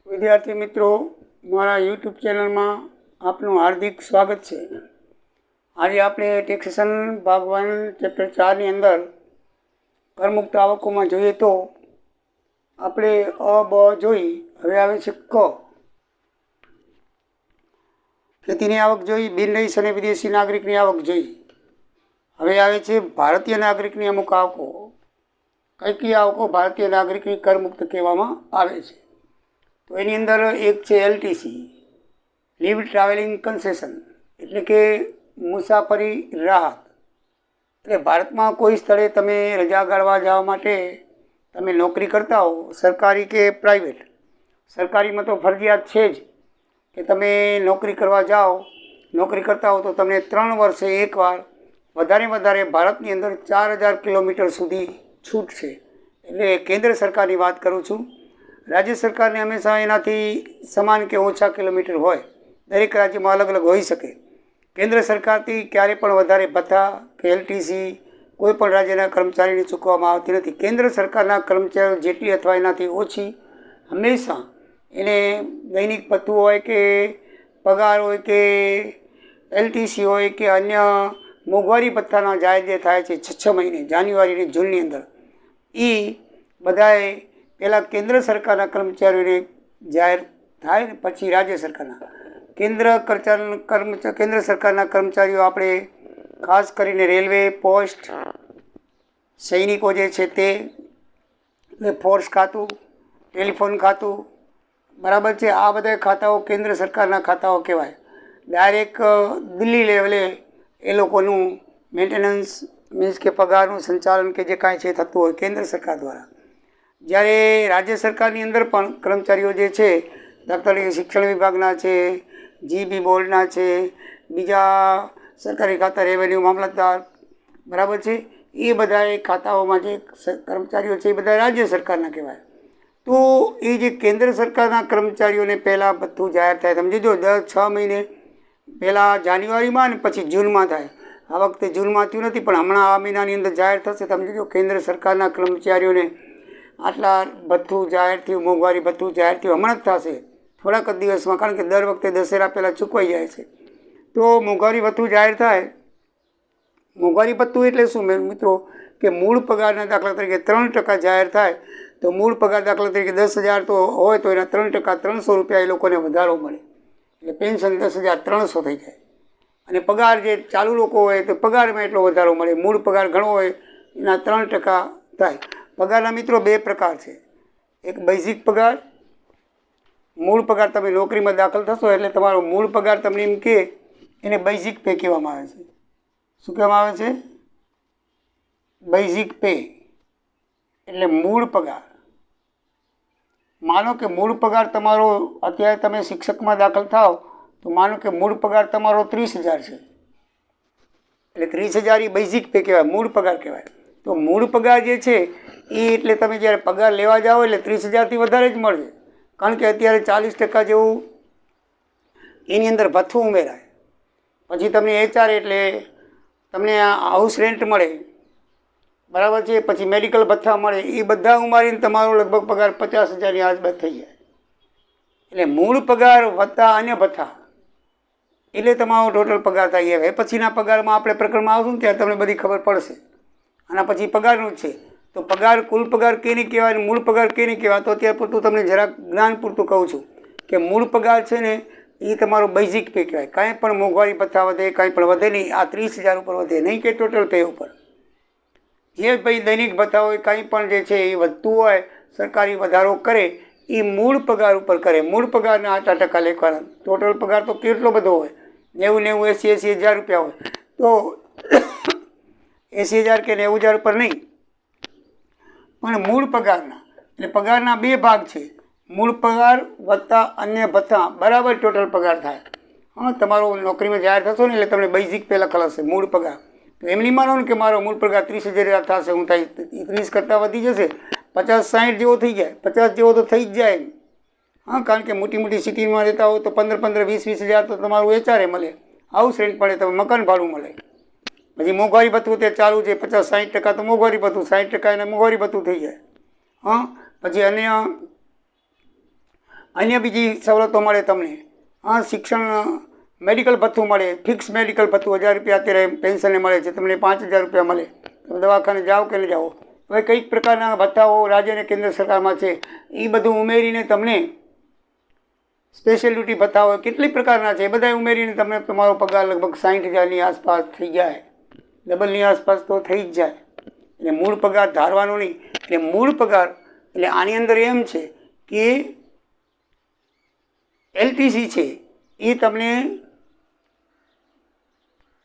વિદ્યાર્થી મિત્રો, મારા યુટ્યુબ ચેનલમાં આપનું હાર્દિક સ્વાગત છે। આજે આપણે ટેક્સેશન ભાગ 1 ચેપ્ટર 4 ની અંદર કરમુક્ત આવકોમાં જોઈએ તો આપણે અ બ જોઈ, હવે આવે છે ક। ખેતીની આવક જોઈ, બિનરહીશ અને વિદેશી નાગરિકની આવક જોઈ। હવે આવે છે ભારતીય નાગરિકની અમુક આવકો। કઈ આવકો ભારતીય નાગરિકની કરમુક્ત કહેવામાં આવે છે? તો એની અંદર એક છે LTC, લીવ ટ્રાવેલિંગ કન્સેશન, એટલે કે મુસાફરી રાહત। એટલે ભારતમાં કોઈ સ્થળે તમે રજા ગાળવા જવા માટે તમે નોકરી કરતા હો, સરકારી કે પ્રાઇવેટ। સરકારીમાં તો ફરજિયાત છે જ કે તમે નોકરી કરવા જાઓ, નોકરી કરતા હો તો તમને 3 વર્ષે એકવાર વધારે ભારતની અંદર 4000 કિલોમીટર સુધી છૂટ છે। એટલે કેન્દ્ર સરકારની વાત કરું છું। રાજ્ય સરકારને હંમેશા એનાથી સમાન કે ઓછા કિલોમીટર હોય, દરેક રાજ્યમાં અલગ અલગ હોઈ શકે। કેન્દ્ર સરકારથી ક્યારે પણ વધારે ભથ્થા કે LTC કોઈ પણ રાજ્યના કર્મચારીને ચૂકવવામાં આવતી નથી। કેન્દ્ર સરકારના કર્મચારીઓ જેટલી અથવા એનાથી ઓછી હંમેશા એને દૈનિક ભથ્થું હોય કે પગાર હોય કે LTC હોય કે અન્ય મોંઘવારી ભથ્થાના જાહેર જે થાય છે 6 મહિને, જાન્યુઆરી અને જૂનની અંદર, એ બધાએ પહેલાં કેન્દ્ર સરકારના કર્મચારીઓને જાહેર થાય ને પછી રાજ્ય સરકારના। કેન્દ્ર સરકારના કર્મચારીઓ આપણે ખાસ કરીને રેલવે, પોસ્ટ, સૈનિકો જે છે તે, એટલે ફોર્સ ખાતું, ટેલિફોન ખાતું, બરાબર છે, આ બધા ખાતાઓ કેન્દ્ર સરકારના ખાતાઓ કહેવાય। ડાયરેક્ટ દિલ્હી લેવલે એ લોકોનું મેન્ટેનન્સ મીન્સ કે પગારનું સંચાલન કે જે કાંઈ છે થતું હોય કેન્દ્ર સરકાર દ્વારા। જ્યારે રાજ્ય સરકારની અંદર પણ કર્મચારીઓ જે છે, દાખલા તરીકે શિક્ષણ વિભાગના છે, GB બોર્ડના છે, બીજા સરકારી ખાતા, રેવન્યુ મામલતદાર, બરાબર છે, એ બધા ખાતાઓમાં જે કર્મચારીઓ છે એ બધા રાજ્ય સરકારના કહેવાય। તો એ જે કેન્દ્ર સરકારના કર્મચારીઓને પહેલાં બધું જાહેર થાય, સમજી જો 6 મહિને પહેલાં જાન્યુઆરીમાં અને પછી જૂનમાં થાય। આ વખતે જૂનમાં થયું નથી, પણ હમણાં આ મહિનાની અંદર જાહેર થશે। સમજી જો કેન્દ્ર સરકારના કર્મચારીઓને આટલા ભથ્થું જાહેર થયું, મોંઘવારી ભથ્થું જાહેર થયું, હમણાં જ થશે થોડાક જ દિવસમાં, કારણ કે દર વખતે દશેરા પહેલાં ચૂકવાઈ જાય છે। તો મોંઘવારી ભથ્થું જાહેર થાય। મોંઘવારી ભથ્થું એટલે શું મિત્રો, કે મૂળ પગારના દાખલા તરીકે 3% જાહેર થાય તો મૂળ પગાર દાખલા તરીકે 10,000 તો હોય તો એના 3% 300 રૂપિયા એ લોકોને વધારો મળે, એટલે પેન્શન 10,300 થઈ જાય। અને પગાર જે ચાલુ લોકો હોય તો પગારમાં એટલો વધારો મળે, મૂળ પગાર ઘણો હોય એના 3% થાય। પગારના મિત્રો 2 પ્રકાર છે, એક બેઝિક પગાર, મૂળ પગાર તમે નોકરીમાં દાખલ થશો એટલે તમારો મૂળ પગાર તમને એમ કે એને બેઝિક પે કહેવામાં આવે છે। શું કહેવામાં આવે છે? બેઝિક પે, એટલે મૂળ પગાર। માનો કે મૂળ પગાર તમારો, અત્યારે તમે શિક્ષકમાં દાખલ થાઓ તો માનો કે મૂળ પગાર તમારો 30,000 છે, એટલે 30,000 એ બેઝિક પે કહેવાય, મૂળ પગાર કહેવાય। તો મૂળ પગાર જે છે એ એટલે તમે જ્યારે પગાર લેવા જાઓ એટલે 30,000થી વધારે જ મળશે, કારણ કે અત્યારે 40% જેવું એની અંદર ભથ્થું ઉમેરાય। પછી તમને HR એટલે તમને હાઉસ રેન્ટ મળે, બરાબર છે, પછી મેડિકલ ભથ્થા મળે, એ બધા ઉમારીને તમારો લગભગ પગાર 50,000ની આસપાસ થઈ જાય। એટલે મૂળ પગાર વત્તા અન્ય ભથ્થા એટલે તમારો ટોટલ પગાર થાય। હવે પછીના પગારમાં આપણે પ્રકરણમાં આવશું ને ત્યારે તમને બધી ખબર પડશે। આના પછી પગારનું જ છે। તો પગાર, કુલ પગાર કેને કહેવાય અને મૂળ પગાર કેને કહેવાય, તો અત્યારે પૂરતું તમને જરાક જ્ઞાન પૂરતું કહું છું કે મૂળ પગાર છે ને એ તમારો બેઝિક પે કહેવાય। કાંઈ પણ મોંઘવારી ભથ્થા વધે, કાંઈ પણ વધે નહીં, આ 30,000 ઉપર વધે નહીં કે ટોટલ પે ઉપર જે ભાઈ દૈનિક ભથ્થા હોય, કાંઈ પણ જે છે એ વધતું હોય, સરકારી વધારો કરે એ મૂળ પગાર ઉપર કરે। મૂળ પગારના 8% લેખવાના। ટોટલ પગાર તો કેટલો બધો હોય, 90, 80 હજાર રૂપિયા હોય, તો 80,000 કે 90,000 ઉપર નહીં, પણ મૂળ પગારના, એટલે પગારના 2 ભાગ છે, મૂળ પગાર વત્તા અન્ય ભથ્થા બરાબર ટોટલ પગાર થાય। હા, તમારો નોકરીમાં જાહેર થશો ને એટલે તમને બેઝિક પે લખેલ હશે, મૂળ પગાર। તો એમ નહીં માનો ને કે મારો મૂળ પગાર 30,000 થશે, હું થાય 30 કરતાં વધી જશે, 50-60 જેવો થઈ જાય, 50 જેવો તો થઈ જ જાય। હા, કારણ કે મોટી સિટીમાં રહેતા હોય તો 15-15, 20-20 હજાર તો તમારું HR મળે, હાઉસ રેન્ટ મળે, તમે મકાન ભાડું મળે। પછી મોંઘવારી ભથ્થું તે ચાલુ છે, 50-60% તો મોંઘવારી ભથ્થું, 60% એને મોંઘવારી ભથ્થું થઈ જાય। હા, પછી અન્ય બીજી સવલતો મળે તમને. હા, શિક્ષણ મેડિકલ ભથ્થું મળે, ફિક્સ મેડિકલ ભથ્થું 1000 રૂપિયા અત્યારે પેન્શનને મળે છે, તમને 5000 રૂપિયા મળે. તમે દવાખાને જાઓ કે ન જાઓ. હવે કઈક પ્રકારના ભથ્થાઓ રાજ્ય અને કેન્દ્ર સરકારમાં છે એ બધું ઉમેરીને તમને સ્પેશિયલિટી ભથ્થા હોય કેટલી પ્રકારના છે એ બધા ઉમેરીને તમને તમારો પગાર લગભગ 60,000ની આસપાસ થઈ જાય, ડબલની આસપાસ તો થઈ જ જાય. એટલે મૂળ પગાર ધારવાનો નહીં. એટલે મૂળ પગાર એટલે આની અંદર એમ છે કે LTC છે એ તમને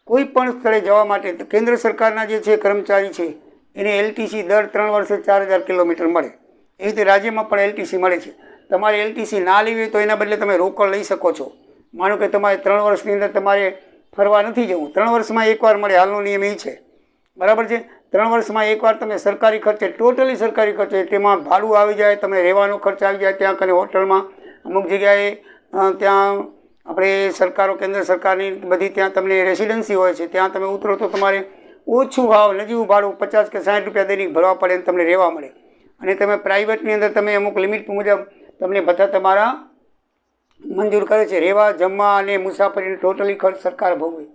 કોઈ પણ સ્થળે જવા માટે કેન્દ્ર સરકારના જે છે કર્મચારી છે એને LTC દર 3 વર્ષે 4000 કિલોમીટર મળે. એ રીતે રાજ્યમાં પણ LTC મળે છે. તમારે LTC ના લેવી હોય તો એના બદલે તમે રોકડ લઈ શકો છો. માનો કે તમારે 3 વર્ષની અંદર તમારે ફરવા નથી જવું, 3 વર્ષમાં એકવાર મળે, હાલનો નિયમ એ છે, બરાબર છે. 3 વર્ષમાં એકવાર તમે સરકારી ખર્ચે, ટોટલી સરકારી ખર્ચે, તેમાં ભાડું આવી જાય, તમને રહેવાનો ખર્ચ આવી જાય, ત્યાં કને હોટલમાં અમુક જગ્યાએ ત્યાં આપણે સરકારો કેન્દ્ર સરકારની બધી ત્યાં તમને રેસિડન્સી હોય છે, ત્યાં તમે ઉતરો તો તમારે ઓછું ભાવ નજીવું ભાડું 50 કે 60 રૂપિયા દૈનિક ભરવા પડે અને તમને રહેવા મળે. અને તમે પ્રાઇવેટની અંદર તમે અમુક લિમિટ મુજબ તમને બધા તમારા મંજૂર કરે છે. રહેવા, જમવા અને મુસાફરીનો ટોટલી ખર્ચ સરકાર ભોગવે.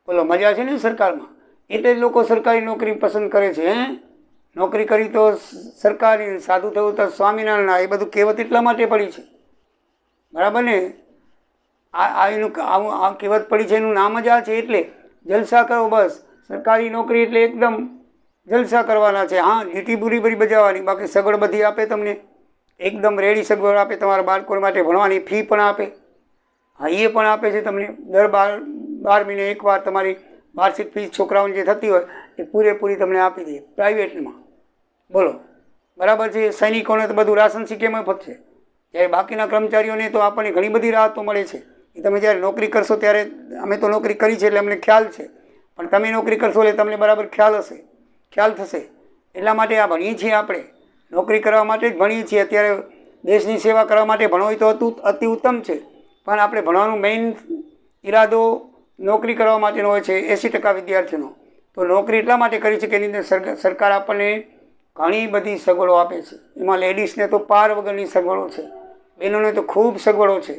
બોલો, મજા છે ને સરકારમાં. એટલે જ લોકો સરકારી નોકરી પસંદ કરે છે. નોકરી કરી તો સરકારી, સાધુ થયું તો સ્વામિનારાયણ, એ બધું કહેવત એટલા માટે પડી છે, બરાબર ને. એનું આ કહેવત પડી છે એનું નામ જ આ છે. એટલે જલસા કરો બસ. સરકારી નોકરી એટલે એકદમ જલસા કરવાના છે. હા, ડ્યુટી પૂરી પૂરી બજાવવાની, બાકી સગવડ બધી આપે તમને, એકદમ રેડી સગવડ આપે. તમારા બાળકો માટે ભણવાની ફી પણ આપે. હા, એ પણ આપે છે તમને. દર 12 મહિને એકવાર તમારી વાર્ષિક ફી છોકરાઓની જે થતી હોય એ પૂરેપૂરી તમને આપી દે પ્રાઇવેટમાં. બોલો, બરાબર છે. સૈનિકોને તો બધું રાશન સિક્કેમાં મફત છે, જ્યારે બાકીના કર્મચારીઓને તો આપણને ઘણી બધી રાહતો મળે છે. એ તમે જ્યારે નોકરી કરશો ત્યારે, અમે તો નોકરી કરી છે એટલે અમને ખ્યાલ છે, પણ તમે નોકરી કરશો એટલે તમને બરાબર ખ્યાલ થશે. એટલા માટે આ ભણીએ છીએ આપણે, નોકરી કરવા માટે જ ભણીએ છીએ. અત્યારે દેશની સેવા કરવા માટે ભણવું હોય તો અતિ ઉત્તમ છે, પણ આપણે ભણવાનો મેઇન ઈરાદો નોકરી કરવા માટેનો હોય છે 80% વિદ્યાર્થીઓનો. તો નોકરી એટલા માટે કરી છે કે એની અંદર સરકાર આપણને ઘણી બધી સગવડો આપે છે. એમાં લેડીઝને તો પાર વગરની સગવડો છે, બહેનોને તો ખૂબ સગવડો છે,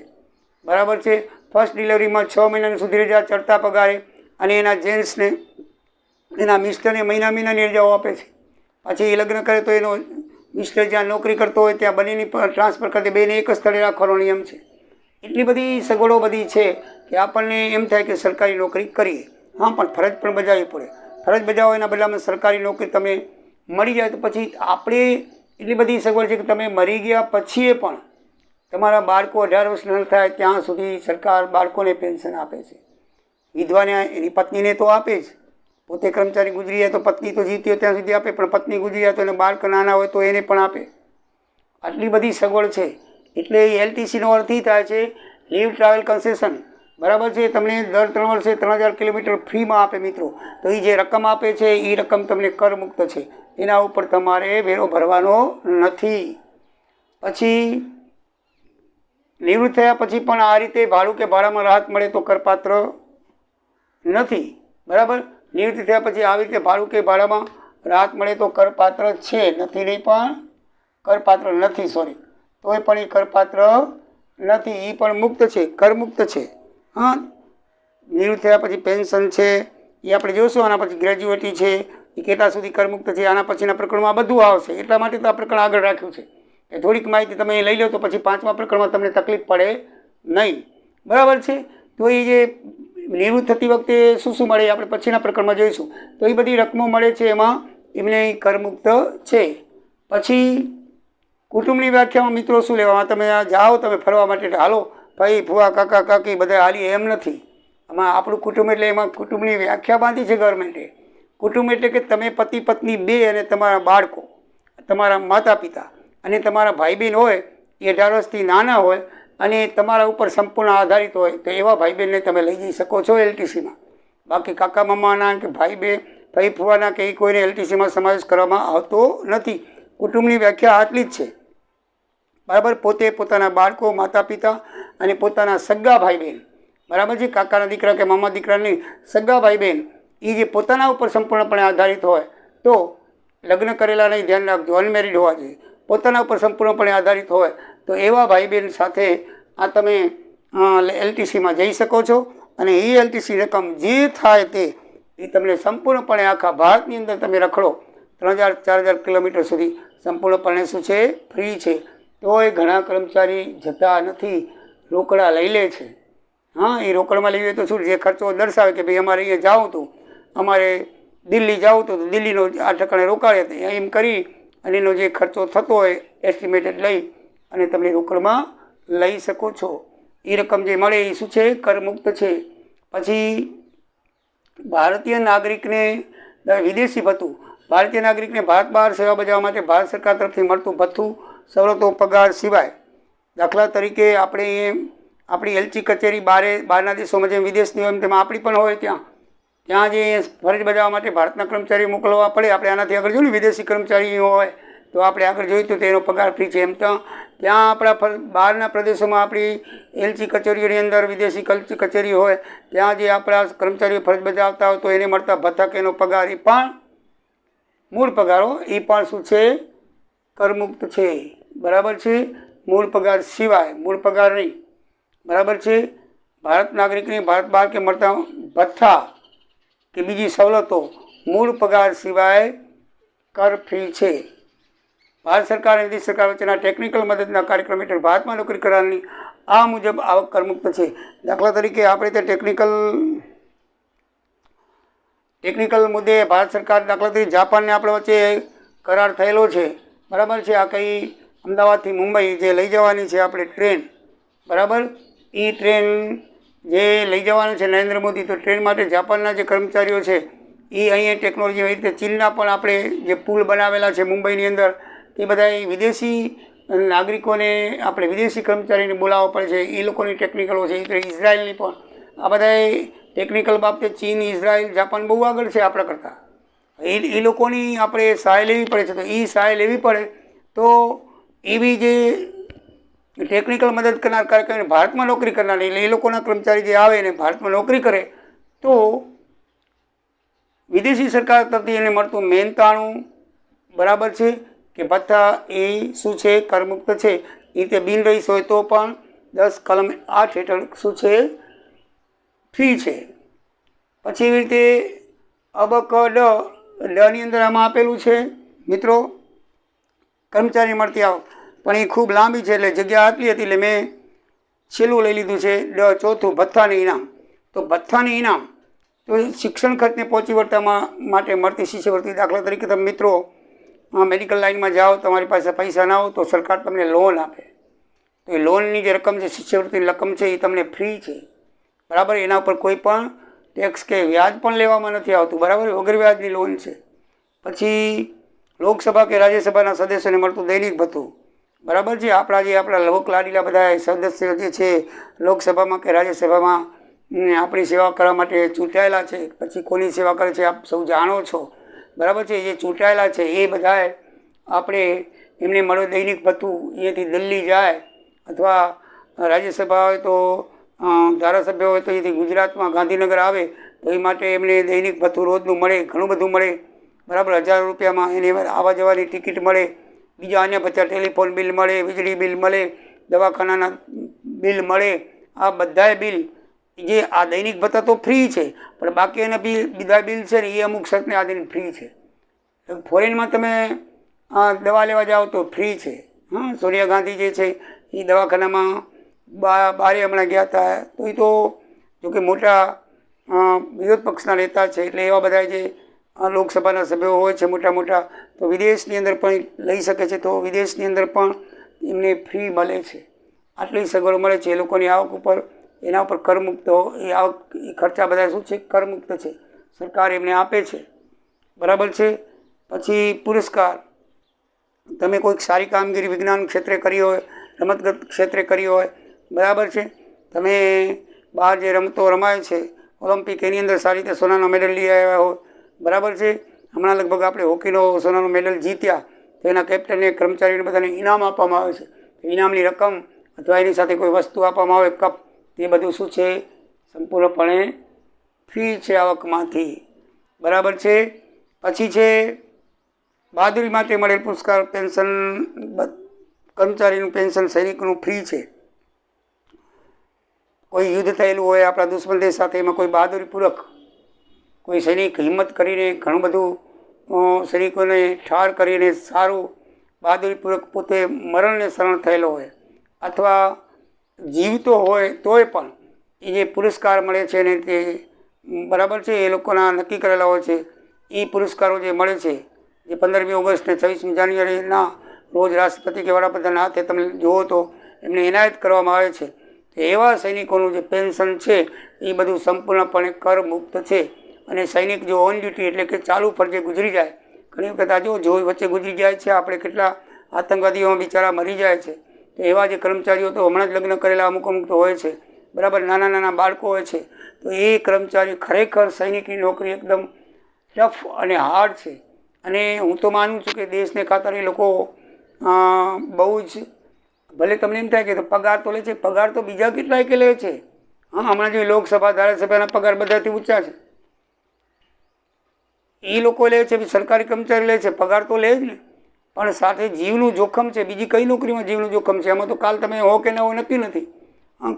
બરાબર છે. ફર્સ્ટ ડિલિવરીમાં 6 મહિના સુધી રજા ચડતા પગારે, અને એના જેન્ટ્સને એના મિસ્ટરને મહિનાની રજાઓ આપે છે. પછી એ લગ્ન કરે તો એનો મિસ્ટર જ્યાં નોકરી કરતો હોય ત્યાં બંનેની ટ્રાન્સફર કરી દે, બેને એક જ સ્થળે રાખવાનો નિયમ છે. એટલી બધી સગવડો બધી છે કે આપણને એમ થાય કે સરકારી નોકરી કરીએ. હા, પણ ફરજ પણ બજાવવી પડે. ફરજ બજાવો એના બદલામાં સરકારી નોકરી તમે મળી જાય તો પછી આપણે એટલી બધી સગવડ છે કે તમે મરી ગયા પછી પણ તમારા બાળકો 18 વર્ષ ન થાય ત્યાં સુધી સરકાર બાળકોને પેન્શન આપે છે. વિધવાને એની પત્નીને તો આપે જ, પોતે કર્મચારી ગુજરી જાય તો પત્ની તો જીવતી હોય ત્યાં સુધી આપે, પણ પત્ની ગુજરી જાય તો એને બાળક નાના હોય તો એને પણ આપે. આટલી બધી સગવડ છે. એટલે LTCનો અર્થ એ થાય છે લીવ ટ્રાવેલ કન્સેશન, બરાબર છે. તમને દર 3 વર્ષે 3000 કિલોમીટર ફ્રીમાં આપે મિત્રો. તો એ જે રકમ આપે છે એ રકમ તમને કરમુક્ત છે, એના ઉપર તમારે વેરો ભરવાનો નથી. પછી નિવૃત્ત થયા પછી પણ આ રીતે ભાડું કે ભાડામાં રાહત મળે તો કરપાત્ર નથી, બરાબર. નિવૃત્ત થયા પછી આવી રીતે ભાડું કે ભાડામાં રાહત મળે તો કરપાત્ર છે, નથી નહીં પણ કરપાત્ર નથી, સોરી, તોય પણ એ કરપાત્ર નથી, એ પણ મુક્ત છે, કરમુક્ત છે. હા, નિવૃત્ત થયા પછી પેન્શન છે એ આપણે જોઈશું. આના પછી ગ્રેજ્યુએટી છે એ કેટલા સુધી કરમુક્ત છે, આના પછીના પ્રકરણમાં બધું આવશે. એટલા માટે તો આ પ્રકરણ આગળ રાખ્યું છે કે થોડીક માહિતી તમે લઈ લો તો પછી 5મા પ્રકરણમાં તમને તકલીફ પડે નહીં, બરાબર છે. તો એ જે નિવૃત્ત થતી વખતે શું મળે આપણે પછીના પ્રકરણમાં જોઈશું. તો એ બધી રકમો મળે છે, એમાં એમને કરમુક્ત છે. પછી કુટુંબની વ્યાખ્યામાં મિત્રો શું લેવામાં, તમે જાઓ તમે ફરવા માટે, હાલો ભાઈ ફુવા કાકા કાકી બધા હાલી, એમ નથી. આમાં આપણું કુટુંબ એટલે એમાં કુટુંબની વ્યાખ્યા બાંધી છે ગવર્મેન્ટે. કુટુંબ એટલે કે તમે પતિ પત્ની 2 અને તમારા બાળકો, તમારા માતા પિતા અને તમારા ભાઈ બહેન હોય એ 18 વર્ષથી નાના હોય અને તમારા ઉપર સંપૂર્ણ આધારિત હોય તો એવા ભાઈ બહેનને તમે લઈ જઈ શકો છો LTCમાં. બાકી કાકા મામાના કે ભાઈ ફુવાના કે કોઈને LTCમાં સમાવેશ કરવામાં આવતો નથી. કુટુંબની વ્યાખ્યા આટલી જ છે, બરાબર. પોતે, પોતાના બાળકો, માતા પિતા અને પોતાના સગા ભાઈ બહેન, બરાબર છે. કાકાના દીકરા કે મામા દીકરાની સગા ભાઈ બહેન એ જે પોતાના ઉપર સંપૂર્ણપણે આધારિત હોય તો લગ્ન કરેલા નહીં, ધ્યાન રાખજો, અનમેરિડ હોવા જોઈએ. પોતાના ઉપર સંપૂર્ણપણે આધારિત હોય તો એવા ભાઈ બહેન સાથે આ તમે એલટીસીમાં જઈ શકો છો અને એ એલટીસી રકમ જે થાય તે એ તમને સંપૂર્ણપણે આખા ભારતની અંદર તમે રખડો 3000-4000 કિલોમીટર સુધી સંપૂર્ણપણે શું છે ફ્રી છે. તોય ઘણા કર્મચારી જતા નથી, રોકડા લઈ લે છે. હા, એ રોકડમાં લઈએ તો શું જે ખર્ચો દર્શાવે કે ભાઈ અમારે અહીંયા જાવું હતું, અમારે દિલ્હી જાવું હતું તો દિલ્હીનો આ ઠકાણે રોકાડે એમ કરી અને એનો જે ખર્ચો થતો હોય એસ્ટિમેટેડ લઈ અને તમે રોકડમાં લઈ શકો છો. એ રકમ જે મળે એ શું છે કરમુક્ત છે. પછી ભારતીય નાગરિકને વિદેશી ભથ્થું, ભારતીય નાગરિકને ભારત બહાર સેવા બજાવવા માટે ભારત સરકાર તરફથી મળતું ભથ્થું સવલતો પગાર સિવાય, દાખલા તરીકે આપણે આપણી એલચી કચેરી બહારના દેશોમાં જેમ વિદેશની હોય તેમાં આપણી પણ હોય, ત્યાં જે ફરજ બજાવવા માટે ભારતના કર્મચારીઓ મોકલવા પડે. આપણે આનાથી આગળ જોયું ને વિદેશી કર્મચારી હોય તો આપણે આગળ જોયું તો તેનો પગાર ફ્રી છે. એમ તો ત્યાં આપણા બહારના પ્રદેશોમાં આપણી એલચી કચેરીઓની અંદર વિદેશી કચેરી હોય ત્યાં જે આપણા કર્મચારીઓ ફરજ બજાવતા હોય તો એને મળતા ભથ્થા કે એનો પગાર એ પણ મૂળ પગારો એ પણ શું છે કરમુક્ત છે. બરાબર છે, મૂળ પગાર સિવાય, મૂળ પગાર નહીં. બરાબર છે. ભારત નાગરિકને ભારત બહાર કે મળતા ભથ્થા કે બીજી સવલતો મૂળ પગાર સિવાય કર ફ્રી છે. ભારત સરકાર અને વિદેશ સરકાર વચ્ચેના ટેકનિકલ મદદના કાર્યક્રમ હેઠળ ભારતમાં નોકરી કરવાની આ મુજબ આવક કરમુક્ત છે. દાખલા તરીકે આપણે ત્યાં ટેકનિકલ મુદ્દે ભારત સરકાર દાખલા તરીકે જાપાનને આપણે વચ્ચે કરાર થયેલો છે. બરાબર છે. આ કંઈ અમદાવાદથી મુંબઈ જે લઈ જવાની છે આપણે ટ્રેન, બરાબર, એ ટ્રેન જે લઈ જવાનું છે નરેન્દ્ર મોદી, તો ટ્રેન માટે જાપાનના જે કર્મચારીઓ છે એ અહીંયા ટેકનોલોજી એવી રીતે ચીનના પણ આપણે જે પુલ બનાવેલા છે મુંબઈની અંદર એ બધા વિદેશી નાગરિકોને આપણે વિદેશી કર્મચારીને બોલાવવા પડે છે. એ લોકોની ટેકનિકલો છે. એ ઇઝરાયલની પણ આ બધા ટેકનિકલ બાબતે ચીન, ઇઝરાયલ, જાપાન બહુ આગળ છે આપણા કરતાં. એ લોકોની આપણે સહાય લેવી પડે છે. તો એ સહાય લેવી પડે તો એવી જે ટેકનિકલ મદદ કરનાર કાર્યક્રમ ભારતમાં નોકરી કરનાર એટલે એ લોકોના કર્મચારી જે આવે ને ભારતમાં નોકરી કરે તો વિદેશી સરકાર તરફથી એને મળતું મહેનતાણું, બરાબર છે, કે ભથ્થા એ શું છે કરમુક્ત છે. એ રીતે બિનરહીશ હોય તો પણ 10 કલમ 8 હેઠળ શું છે ફ્રી છે. પછી એવી રીતે અબક ડની અંદર આમાં આપેલું છે મિત્રો કર્મચારી મળતી આવક, પણ એ ખૂબ લાંબી છે એટલે જગ્યા આટલી હતી એટલે મેં છેલ્લું લઈ લીધું છે ચોથું ભથ્થાની ઇનામ. તો ભથ્થાની ઇનામ તો શિક્ષણ ખર્ચને પહોંચી વળવા માટે મળતી શિષ્યવૃત્તિ. દાખલા તરીકે તમે મિત્રો મેડિકલ લાઇનમાં જાઓ, તમારી પાસે પૈસા ના હોય તો સરકાર તમને લોન આપે. તો એ લોનની જે રકમ છે શિષ્યવૃત્તિની રકમ છે એ તમને ફ્રી છે. બરાબર, એના ઉપર કોઈ પણ ટેક્સ કે વ્યાજ પણ લેવામાં નથી આવતું. બરાબર, વગર વ્યાજની લોન છે. પછી લોકસભા કે રાજ્યસભાના સદસ્યોને મળતું દૈનિક ભથ્થું. બરાબર છે, આપણા લોકલાડીલા બધા સદસ્યો જે છે લોકસભામાં કે રાજ્યસભામાં આપણી સેવા કરવા માટે ચૂંટાયેલા છે. પછી કોની સેવા કરે છે આપ સૌ જાણો છો. બરાબર છે, જે ચૂંટાયેલા છે એ બધાએ આપણે એમને મળે દૈનિક ભથ્થું. અહીંયાથી દિલ્હી જાય અથવા રાજ્યસભા હોય તો ધારાસભ્ય હોય તો અહીંથી ગુજરાતમાં ગાંધીનગર આવે તો એ માટે એમને દૈનિક ભથ્થું રોજનું મળે, ઘણું બધું મળે. બરાબર, 1000 રૂપિયામાં એની આવવા જવાની ટિકિટ મળે. બીજા અન્ય બધા ટેલિફોન બિલ મળે, વીજળી બિલ મળે, દવાખાનાના બિલ મળે. આ બધાય બિલ જે આ દૈનિક ભથ્થા તો ફ્રી છે, પણ બાકી એના બીજા બિલ છે ને એ અમુક શરતને આધીન ફ્રી છે. ફોરેનમાં તમે દવા લેવા જાઓ તો ફ્રી છે. હા, સોનિયા ગાંધી જે છે એ દવાખાનામાં બારે હમણાં ગયા હતા તો એ તો જોકે મોટા વિરોધ પક્ષના નેતા છે એટલે એવા બધા જે લોકસભાના સભ્યો હોય છે મોટા મોટા તો વિદેશની અંદર પણ લઈ શકે છે. તો વિદેશની અંદર પણ એમને ફ્રી મળે છે. આટલી સગવડ મળે છે. એ લોકોની આવક ઉપર એના ઉપર કરમુક્ત એ આવક એ ખર્ચા બધા શું છે કરમુક્ત છે, સરકાર એમને આપે છે. બરાબર છે. પછી પુરસ્કાર, તમે કોઈક સારી કામગીરી વિજ્ઞાન ક્ષેત્રે કરી હોય, રમતગમત ક્ષેત્રે કરી હોય, બરાબર છે, તમે બહાર જે રમતો રમાય છે ઓલિમ્પિક એની અંદર સારી રીતે સોનાનો મેડલ લઈ આવ્યા હોય, બરાબર છે, હમણાં લગભગ આપણે હોકીનો સોનાનો મેડલ જીત્યા તો એના કેપ્ટનને કર્મચારીને બધાને ઇનામ આપવામાં આવે છે. ઇનામની રકમ અથવા એની સાથે કોઈ વસ્તુ આપવામાં આવે કપ, તે બધું શું છે સંપૂર્ણપણે ફ્રી છે આવકમાંથી. બરાબર છે. પછી છે બહાદુરી માટે મળેલ પુરસ્કાર પેન્શન કર્મચારીનું પેન્શન સૈનિકનું ફ્રી છે. કોઈ યુદ્ધ થયેલું હોય આપણા દુશ્મન દેશ સાથે, એમાં કોઈ બહાદુરીપૂર્વક કોઈ સૈનિક હિંમત કરીને ઘણું બધું સૈનિકોને ઠાર કરીને સારું બહાદુરીપૂર્વક પોતે મરણને શરણ થયેલો હોય અથવા જીવતો હોય તોય પણ એ જે પુરસ્કાર મળે છે ને તે બરાબર છે, એ લોકોના નક્કી કરેલા હોય છે. એ પુરસ્કારો જે મળે છે, જે 15મી ઓગસ્ટ ને 26મી જાન્યુઆરીના રોજ રાષ્ટ્રપતિ કે વડાપ્રધાન હાથે તમે જુઓ તો એમને એનાયત કરવામાં આવે છે. એવા સૈનિકોનું જે પેન્શન છે એ બધું સંપૂર્ણપણે કર મુક્ત છે. અને સૈનિક જો ઓન ડ્યુટી એટલે કે ચાલુ ફરજે ગુજરી જાય, ઘણી વખત આ જો વચ્ચે ગુજરી જાય છે, આપણે કેટલા આતંકવાદીઓમાં બિચારા મરી જાય છે. તો એવા જે કર્મચારીઓ તો હમણાં જ લગ્ન કરેલા અમુક તો હોય છે, બરાબર, નાના નાના બાળકો હોય છે, તો એ કર્મચારી ખરેખર સૈનિકની નોકરી એકદમ ટફ અને હાર્ડ છે. અને હું તો માનું છું કે દેશને ખાતર એ લોકો બહુ જ, ભલે તમને એમ થાય કે પગાર તો લે છે, પગાર તો બીજા કેટલાય કે લે છે. હા, હમણાં જે લોકસભા ધારાસભ્યના પગાર બધાથી ઊંચા છે, એ લોકો લે છે, સરકારી કર્મચારી લે છે, પગાર તો લે જ ને, પણ સાથે જીવનું જોખમ છે. બીજી કઈ નોકરીમાં જીવનું જોખમ છે? એમાં તો કાલ તમે હો કે ના હો નક્કી નથી.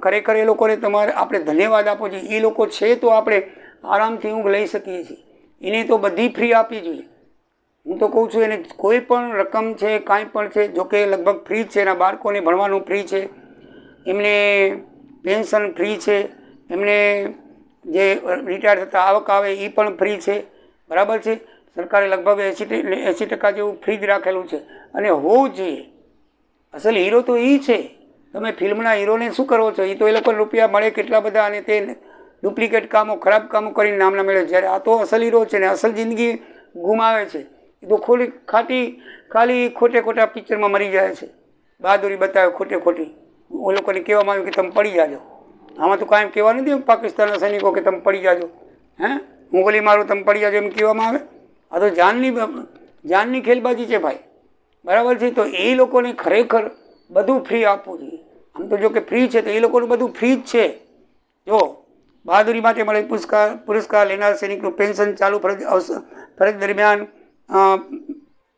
ખરેખર એ લોકોને તમારે આપણે ધન્યવાદ આપવો જોઈએ. એ લોકો છે તો આપણે આરામથી ઊંઘ લઈ શકીએ છીએ. એને તો બધી ફ્રી આપવી જોઈએ. હું તો કહું છું એને કોઈ પણ રકમ છે, કાંઈ પણ છે, જોકે લગભગ ફ્રી જ છે. એના બાળકોને ભણવાનું ફ્રી છે, એમને પેન્શન ફ્રી છે, એમને જે રિટાયર થતાં આવક આવે એ પણ ફ્રી છે, બરાબર છે. સરકારે લગભગ 80% જેવું ફ્રી જ રાખેલું છે અને હોવું જોઈએ. અસલ હીરો તો એ છે. તમે ફિલ્મના હીરોને શું કરો છો? એ તો એ લોકોને રૂપિયા મળે કેટલા બધા અને તે ડુપ્લિકેટ કામો, ખરાબ કામો કરીને નામના મેળવે. જ્યારે આ તો અસલ હીરો છે ને અસલ જિંદગી ગુમાવે છે. એ તો ખાલી ખોટા પિક્ચરમાં મરી જાય છે. બહાદુરી બતાવે ખોટી. એ લોકોને કહેવામાં આવ્યું કે તમે પડી જાજો. આમાં તો કાંઈ કહેવા નથી પાકિસ્તાનના સૈનિકો કે તમે પડી જાજો, હું ગોલી મારું તમે પડી જાજો એમ કહેવામાં આવે. આ તો જાનની ખેલબાજી છે ભાઈ, બરાબર છે. તો એ લોકોને ખરેખર બધું ફ્રી આપવું જોઈએ. આમ તો જો કે ફ્રી છે તો એ લોકોનું બધું ફ્રી જ છે. જો બહાદુરી માટે મળે પુરસ્કાર લેનાર સૈનિકનું પેન્શન ચાલુ ફરજ દરમિયાન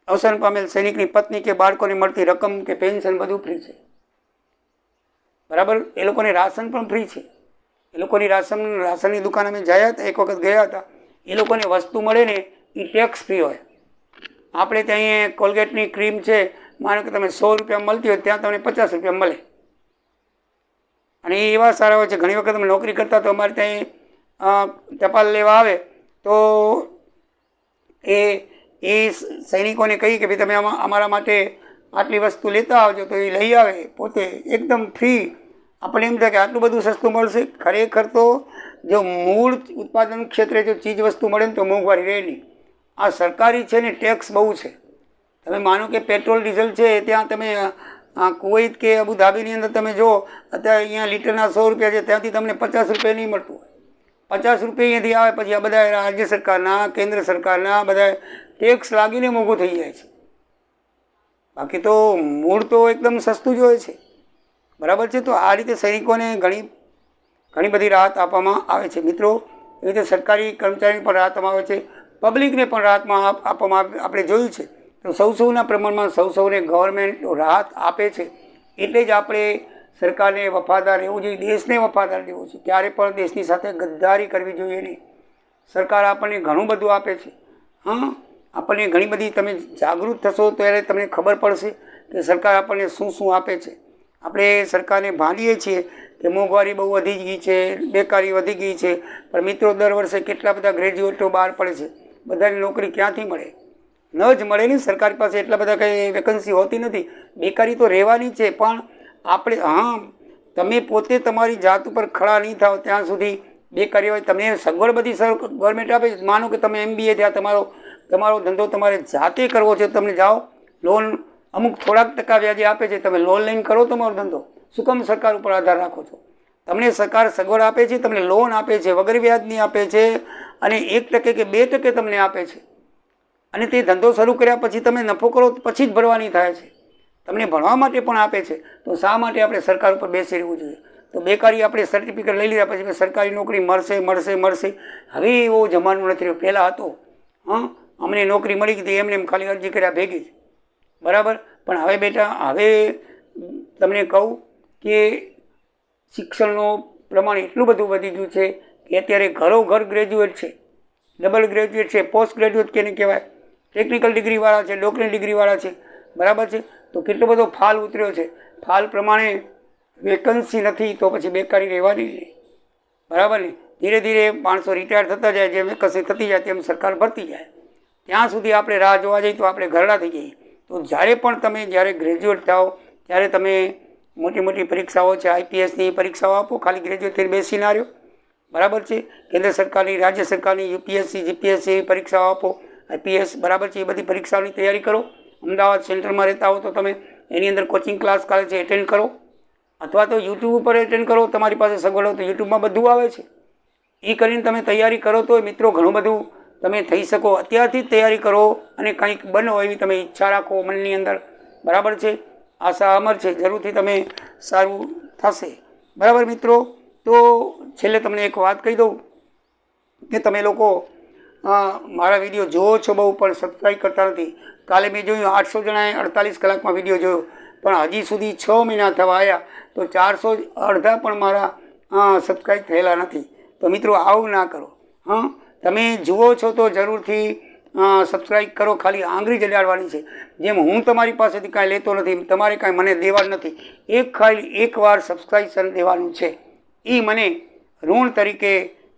અવસાન પામેલ સૈનિકની પત્ની કે બાળકોને મળતી રકમ કે પેન્શન બધું ફ્રી છે, બરાબર. એ લોકોને રાશન પણ ફ્રી છે. એ લોકોની રાશનની દુકાન અમે ગયા હતા, એક વખત ગયા હતા. એ લોકોને વસ્તુ મળે ને એ ટેક્સ ફ્રી હોય. આપણે ત્યાં કોલગેટની ક્રીમ છે, માનો કે તમે 100 રૂપિયા મળતી હોય, ત્યાં તમને 50 રૂપિયા મળે. અને એ એવા સારા હોય છે. ઘણી વખત અમે નોકરી કરતા તો અમારે ત્યાં ટપાલ લેવા આવે તો એ સૈનિકોને કહી કે ભાઈ તમે અમારા માટે આટલી વસ્તુ લેતા આવજો, તો એ લઈ આવે પોતે એકદમ ફ્રી. આપણે એમ થાય કે આટલું બધું સસ્તું મળશે. ખરેખર તો જો મૂળ ઉત્પાદન ક્ષેત્રે જો ચીજ વસ્તુ મળે ને તો મોંઘવારી રહે નહીં. આ સરકારી છે ને ટેક્સ બહુ છે. તમે માનો કે પેટ્રોલ ડીઝલ છે, ત્યાં તમે કુવૈત કે અબુધાબીની અંદર તમે જો અત્યારે અહીંયા લીટરના 100 રૂપિયા છે, ત્યાંથી તમને 50 રૂપિયા નહીં મળતું હોય. 50 રૂપિયા અહીંયાથી આવે પછી આ બધા રાજ્ય સરકારના, કેન્દ્ર સરકારના બધા ટેક્સ લાગીને મોંઘું થઈ જાય છે. બાકી તો મૂળ તો એકદમ સસ્તું જ હોય છે, બરાબર છે. તો આ રીતે સૈનિકોને ઘણી બધી રાહત આપવામાં આવે છે. મિત્રો, એ રીતે સરકારી કર્મચારીને પણ રાહત આપવામાં આવે છે, પબ્લિકને પણ રાહતમાં આપવામાં આપણે જોયું છે. તો સૌના પ્રમાણમાં સૌને ગવર્મેન્ટ રાહત આપે છે. એટલે જ આપણે સરકારને વફાદાર રહેવું જોઈએ, દેશને વફાદાર રહેવું છે. ક્યારે પણ દેશની સાથે ગદ્દારી કરવી જોઈએ નહીં. સરકાર આપણને ઘણું બધું આપે છે. આપણને ઘણી બધી, તમે જાગૃત થશો ત્યારે તમને ખબર પડશે કે સરકાર આપણને શું આપે છે. આપણે સરકારને ભાંડીએ છીએ કે મોંઘવારી બહુ વધી ગઈ છે, બેકારી વધી ગઈ છે, પણ મિત્રો દર વર્ષે કેટલા બધા ગ્રેજ્યુએટો બહાર પડે છે. બધાની નોકરી ક્યાંથી મળે? ન જ મળે ને. સરકાર પાસે એટલા બધા કંઈ વેકન્સી હોતી નથી. બેકારી તો રહેવાની છે, પણ આપણે તમે પોતે તમારી જાત ઉપર ખડા નહીં થાવ ત્યાં સુધી બેકારી હોય. તમને સગવડ બધી ગવર્મેન્ટ આપે છે. માનો કે તમે MBA થયા, તમારો ધંધો તમારે જાતે કરવો છે, તમને જાઓ લોન અમુક થોડાક ટકા વ્યાજે આપે છે, તમે લોન લઈને કરો તમારો ધંધો. શું કામ સરકાર ઉપર આધાર રાખો છો? તમને સરકાર સગવડ આપે છે, તમને લોન આપે છે, વગર વ્યાજની આપે છે, અને 1% કે 2% તમને આપે છે. અને તે ધંધો શરૂ કર્યા પછી તમે નફો કરો પછી જ ભરવાની થાય છે. તમને ભણવા માટે પણ આપે છે. તો શા માટે આપણે સરકાર ઉપર બેસી રહેવું જોઈએ? તો બેકારી આપણે સર્ટિફિકેટ લઈ લીધા પછી સરકારી નોકરી મળશે. હવે એવો જમાનો નથી રહ્યો. પહેલાં હતો. અમને નોકરી મળી ગઈ એમને એમ ખાલી અરજી કર્યા ભેગી જ, બરાબર. પણ હવે બેટા, હવે તમને કહું કે શિક્ષણનું પ્રમાણ એટલું બધું વધી ગયું છે કે અત્યારે ઘરો ગ્રેજ્યુએટ છે, ડબલ ગ્રેજ્યુએટ છે, પોસ્ટ ગ્રેજ્યુએટ કેને કહેવાય, ટેકનિકલ ડિગ્રીવાળા છે, ડોક્ટરી ડિગ્રીવાળા છે, બરાબર છે. તો કેટલો બધો ફાલ ઉતર્યો છે. ફાલ પ્રમાણે વેકન્સી નથી તો પછી બેકારી રહેવાની નહીં, બરાબર ને. ધીરે ધીરે માણસો રિટાયર થતા જાય, જેમ વેકન્સી થતી જાય તેમ સરકાર ભરતી જાય. ત્યાં સુધી આપણે રાહ જોવા જઈએ તો આપણે ઘરડા થઈ જઈએ. તો જ્યારે પણ તમે જ્યારે ગ્રેજ્યુએટ થાઓ ત્યારે તમે મોટી મોટી પરીક્ષાઓ છે, આઈપીએસની પરીક્ષાઓ આપો, ખાલી ગ્રેજ્યુએટ થઈને બેસી ના રહ્યો, બરાબર છે. કેન્દ્ર સરકારની, રાજ્ય સરકારની યુપીએસસી, જીપીએસસી પરીક્ષાઓ આપો, આઈપીએસ, બરાબર છે. એ બધી પરીક્ષાઓની તૈયારી કરો. અમદાવાદ સેન્ટ્રલમાં રહેતા હો તો તમે એની અંદર કોચિંગ ક્લાસ કાલે છે એટેન્ડ કરો, અથવા તો યુટ્યુબ ઉપર એટેન્ડ કરો. તમારી પાસે સગવડ હોય તો યુટ્યુબમાં બધું આવે છે, એ કરીને તમે તૈયારી કરો તો મિત્રો ઘણું બધું તમે થઈ શકો. અત્યારથી જ તૈયારી કરો અને કંઈક બનો એવી તમે ઈચ્છા રાખો મનની અંદર, બરાબર છે. આશા અમર છે, જરૂરથી તમે સારું થશે, બરાબર મિત્રો. તો છેલ્લે તમને એક વાત કહી દઉં કે તમે લોકો મારા વિડીયો જોવો છો બહુ, પણ સબસ્ક્રાઈબ કરતા નથી. કાલે મેં જોયું 800 જણાએ 48 કલાકમાં વિડીયો જોયો, પણ હજી સુધી 6 મહિના થવા આવ્યા તો 400 અડધા પણ મારા સબસ્ક્રાઈબ થયેલા નથી. તો મિત્રો આવું ના કરો. તમે જુઓ છો તો જરૂરથી સબસ્ક્રાઈબ કરો. ખાલી આંગળી જ અડાડવાની છે. જેમ હું તમારી પાસેથી કાંઈ લેતો નથી, તમારે કાંઈ મને દેવાનું નથી. ખાલી એકવાર સબસ્ક્રાઈબ દેવાનું છે. એ મને ઋણ તરીકે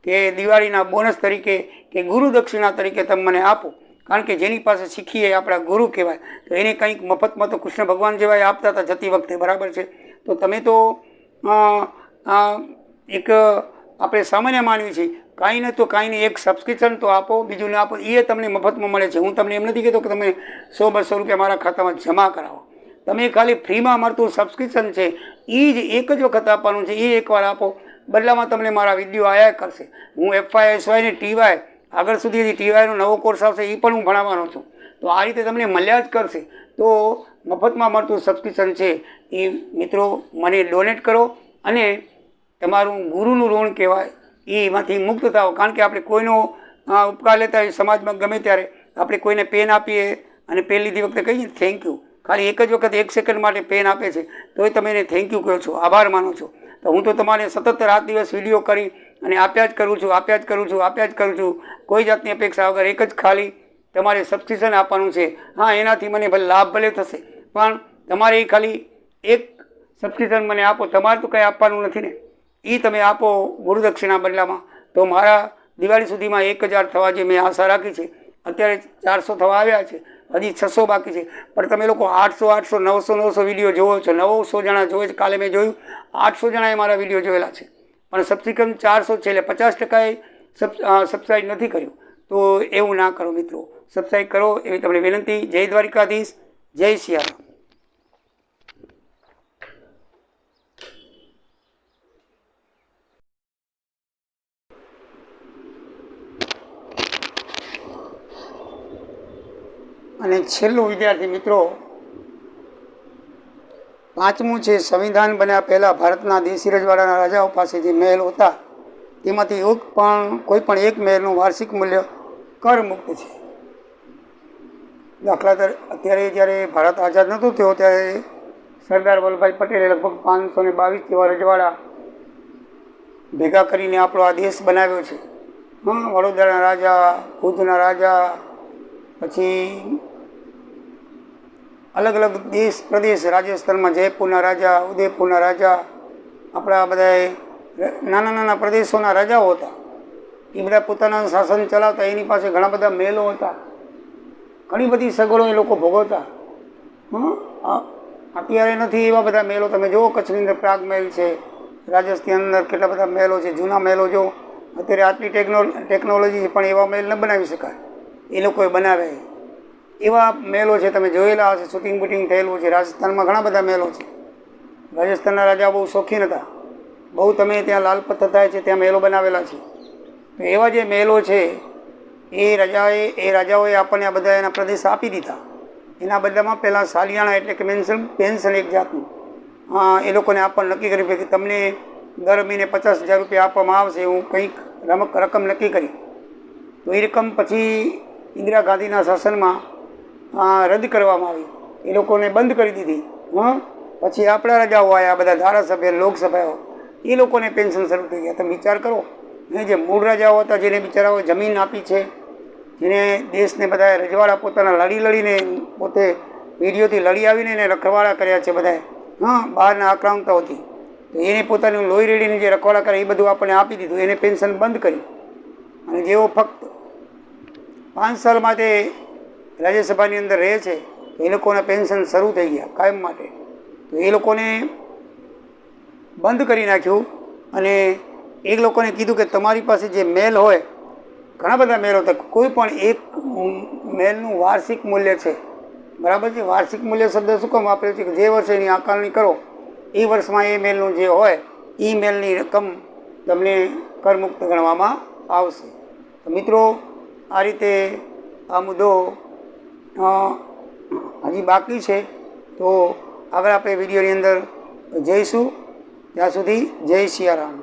કે દિવાળીના બોનસ તરીકે કે ગુરુ દક્ષિણા તરીકે તમે મને આપો. કારણ કે જેની પાસે શીખીએ આપણા ગુરુ કહેવાય. તો એને કંઈક મફતમાં તો કૃષ્ણ ભગવાન જેવા આપતા હતા જતી વખતે, બરાબર છે. તો તમે તો એક આપણે સામાન્ય માનવી છે, કાંઈ નહીં તો કાંઈ નહીં, એક સબસ્ક્રિપ્શન તો આપો, બીજું ના આપો. એ તમને મફતમાં મળે છે. હું તમને એમ નથી કહેતો કે તમે 100-200 રૂપિયા મારા ખાતામાં જમા કરાવો. તમે ખાલી ફ્રીમાં મળતું સબસ્ક્રિપ્શન છે એ જ એક જ વખત આપવાનું છે. એ એકવાર આપો, બદલામાં તમને મારા વિડીયો આવ્યા કરશે. હું FYSY ને TY આગળ સુધી TYનો નવો કોર્સ આવશે એ પણ હું ભણાવવાનો છું. તો આ રીતે તમને મળ્યા જ કરશે. તો મફતમાં મળતું સબસ્ક્રિપ્શન છે એ મિત્રો મને ડોનેટ કરો અને તમારું ગુરુનું ઋણ કહેવાય એમાંથી મુક્ત થાઓ. કારણ કે આપણે કોઈનો ઉપકાર લેતા હોય સમાજમાં ગમે ત્યારે આપણે કોઈને પેન આપીએ અને પેન લીધી વખતે કહીએ થેન્ક યુ, ખાલી એક જ વખત 1 સેકન્ડ માટે પેન આપે છે તોય તમે એને થેન્ક યુ કહો છો, આભાર માનો છો. તો હું તો તમારે સતત રાત દિવસ વિડીયો કરી અને આપ્યા જ કરું છું. કોઈ જાતની અપેક્ષા વગર એક જ ખાલી તમારે સબસ્ક્રિપ્શન આપવાનું છે. એનાથી મને લાભ ભલે થશે, પણ તમારે ખાલી એક સબસ્ક્રિપ્શન મને આપો. તમારે તો કંઈ આપવાનું નથી ને, એ તમે આપો ગુરુદક્ષિણા બદલામાં. તો મારા દિવાળી સુધીમાં 1000 થવા જે મેં આશા રાખી છે. અત્યારે 400 થવા આવ્યા છે, હજી 600 બાકી છે. પણ તમે લોકો 800 900 વિડીયો જોવો છો, 900 જણા જોવે છે. કાલે મેં જોયું 800 જણાએ મારા વિડીયો જોયેલા છે, પણ સબસ્ક્રિપ્શન 400 છે, એટલે 50% સબસ્ક્રાઈબ નથી કર્યું. તો એવું ના કરો મિત્રો, સબસ્ક્રાઈબ કરો એવી તમને વિનંતી. જય દ્વારિકાધીશ, જય સિયારામ. અને છેલ્લું વિદ્યાર્થી મિત્રો, 5મું છે સંવિધાન બન્યા પહેલાં ભારતના દેશી રજવાડાના રાજાઓ પાસે જે મહેલ હતા તેમાંથી કોઈ પણ એક મહેલનું વાર્ષિક મૂલ્ય કર મુક્ત છે. દાખલા તરીકે અત્યારે જ્યારે ભારત આઝાદ નહોતું થયો ત્યારે સરદાર વલ્લભભાઈ પટેલે લગભગ 522 જેવા રજવાડા ભેગા કરીને આપણો આ દેશ બનાવ્યો છે. વડોદરાના રાજા, ભુજના રાજા, પછી અલગ અલગ દેશ પ્રદેશ, રાજસ્થાનમાં જયપુરના રાજા, ઉદયપુરના રાજા, આપણા બધા નાના નાના પ્રદેશોના રાજાઓ હતા. એ બધા પોતાના શાસન ચલાવતા. એની પાસે ઘણા બધા મહેલો હતા, ઘણી બધી સગવડો એ લોકો ભોગવતા. અત્યારે નથી એવા બધા મહેલો. તમે જુઓ કચ્છની અંદર પ્રાગ મહેલ છે, રાજસ્થાનની અંદર કેટલા બધા મહેલો છે, જૂના મહેલો. જો અત્યારે આટલી ટેકનોલોજી છે પણ એવા મહેલ ન બનાવી શકાય, એ લોકોએ બનાવ્યા એવા મહેલો છે. તમે જોયેલા હશે, શૂટિંગ બૂટિંગ થયેલું છે. રાજસ્થાનમાં ઘણા બધા મહેલો છે. રાજસ્થાનના રાજા બહુ શોખીન હતા, બહુ તમે ત્યાં લાલ પથ્થર થાય છે ત્યાં મહેલો બનાવેલા છે. તો એવા જે મહેલો છે એ રાજાઓએ આપણને આ બધા એના પ્રદેશ આપી દીધા. એના બદલામાં પહેલાં સાલિયાણા એટલે કે પેન્શન એક જાતનું એ લોકોને આપણને નક્કી કર્યું કે તમને દર મહિને 50,000 રૂપિયા આપવામાં આવશે. એવું કંઈક રકમ નક્કી કરી. તો એ રકમ પછી ઇન્દિરા ગાંધીના શાસનમાં રદ કરવામાં આવી, એ લોકોને બંધ કરી દીધી. પછી આપણા રાજાઓ આવ્યા, બધા ધારાસભ્ય, લોકસભાઓ, એ લોકોને પેન્શન શરૂ થઈ ગયા. તમે વિચાર કરો, જે મૂળ રાજાઓ હતા, જેને બિચારાઓ જમીન આપી છે, જેને દેશને બધા રજવાડા પોતાના લડીને પોતે વીડિયોથી લડી આવીને એને રખવાડા કર્યા છે બધાએ, બહારના આક્રાંતાઓથી, તો એને પોતાનું લોહી રેડીને જે રખવાડા કરે એ બધું આપણને આપી દીધું, એને પેન્શન બંધ કરી. અને જેઓ ફક્ત 5 સાલ માટે રાજ્યસભાની અંદર રહે છે, એ લોકોના પેન્શન શરૂ થઈ ગયા કાયમ માટે. તો એ લોકોને બંધ કરી નાખ્યું. અને એક લોકોને કીધું કે તમારી પાસે જે મેલ હોય, ઘણા બધા મેલ હતા, કોઈ પણ એક મેલનું વાર્ષિક મૂલ્ય છે, બરાબર છે. વાર્ષિક મૂલ્ય શબ્દ શું કામ વાપરે છે કે જે વર્ષે એની આકારણી કરો એ વર્ષમાં એ મેલનું જે હોય એ મેલની રકમ તમને કરમુક્ત ગણવામાં આવશે. તો મિત્રો, આ રીતે આ મુદ્દો હજી બાકી છે, તો આગળ આપણે વિડીયોની અંદર જઈશું. ત્યાં સુધી જય સિયારામ.